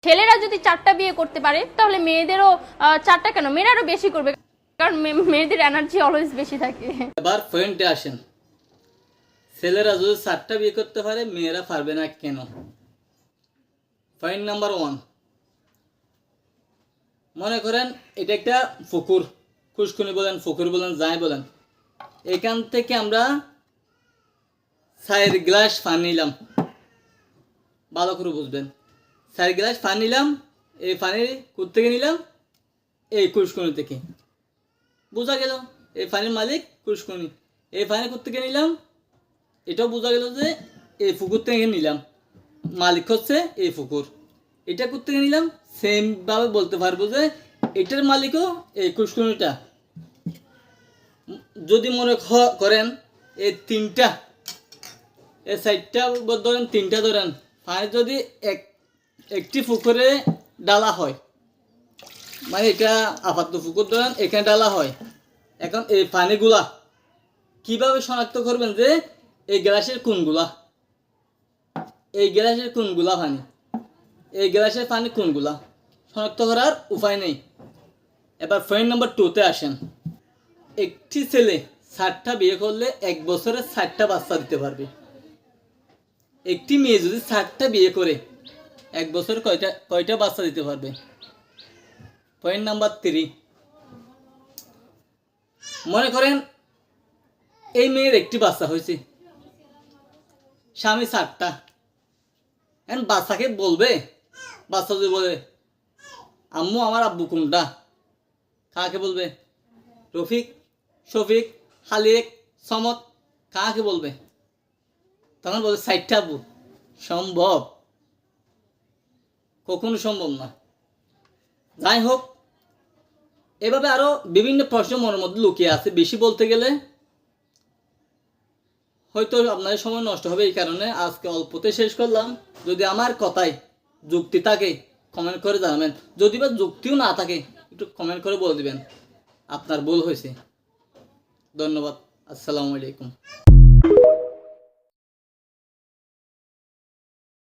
ছেলেরা যদি 4টা বিয়ে করতে পারে তাহলে মেয়েদেরও 4টা কেন, মেয়েরা আরো বেশি করবে, কারণ মেয়েদের এনার্জি অলওয়েজ বেশি থাকে। এবার পয়েন্টে আসেন, ছেলেরা যদি 4টা বিয়ে করতে পারে মেয়েরা পারবে না কেন? পয়েন্ট নাম্বার 1, মনে করেন এটা একটা পুকুর, খুশকুনি বলেন, পুকুর বলেন, যাই বলেন, এখান থেকে আমরা 4 গ্লাস পানি নিলাম, ভালো করে বুঝবেন, 4 গ্লাস পানি নিলাম, এই পানি কোথা থেকে নিলাম? এই খুশকুনি থেকে। বোঝা গেল এই পানির মালিক খুশকুনি। এই পানি কোথা থেকে নিলাম? এটাও বোঝা গেল যে এই পুকুর থেকে নিলাম, মালিক হচ্ছে এই পুকুর। এটা কোথা থেকে নিলাম? সেমভাবে বলতে পারবো যে এটার মালিকও এই খুশকুনিটা। যদি মনে করেন এই 3টা, এই 4টা ধরেন, 3টা ধরেন, পানি যদি একটি পুকুরে ডালা হয়, মানে এটা আপাতত পুকুর ধরেন, এখানে ডালা হয়। এখন এই পানিগুলা কিভাবে শনাক্ত করবেন যে এই গ্লাসের কোনগুলা? এই গ্লাসের কোনগুলা পানি, এই গ্লাসের পানি কোনগুলা শনাক্ত করার উপায় নেই। এবার পয়েন্ট নাম্বার 2তে আসেন, একটি ছেলে 4টা বিয়ে করলে 1 বছরে 4টা বাচ্চা দিতে পারবে। একটি মেয়ে যদি 4টা বিয়ে করে 1 বছরে কয়টা বাচ্চা দিতে পারবে? পয়েন্ট নাম্বার 3, মনে করেন এই মেয়ের একটি বাচ্চা হয়েছে, স্বামী 4টা, এখন বাচ্চাকে বলবে, বাচ্চা যদি বলে আম্মু আমার আব্বু কোনটা, কাকে বলবে? রফিক, শফিক, হালিক, সমত, কাকে বলবে? তখন বলবে 4টা আব্বু। সম্ভব? কখনো সম্ভব না। যাই হোক, এভাবে আরো বিভিন্ন প্রশ্ন মনের মধ্যে লুকিয়ে আছে, বেশি বলতে গেলে হয়তো আপনাদের সময় নষ্ট হবে, এই কারণে আজকে অল্পতে শেষ করলাম। যদি আমার কথায় যুক্তি থাকে কমেন্ট করে জানাবেন, যদি বা যুক্তিও না থাকে একটু কমেন্ট করে বলে দিবেন আপনার ভুল হয়েছে। ধন্যবাদ। আসসালামু আলাইকুম।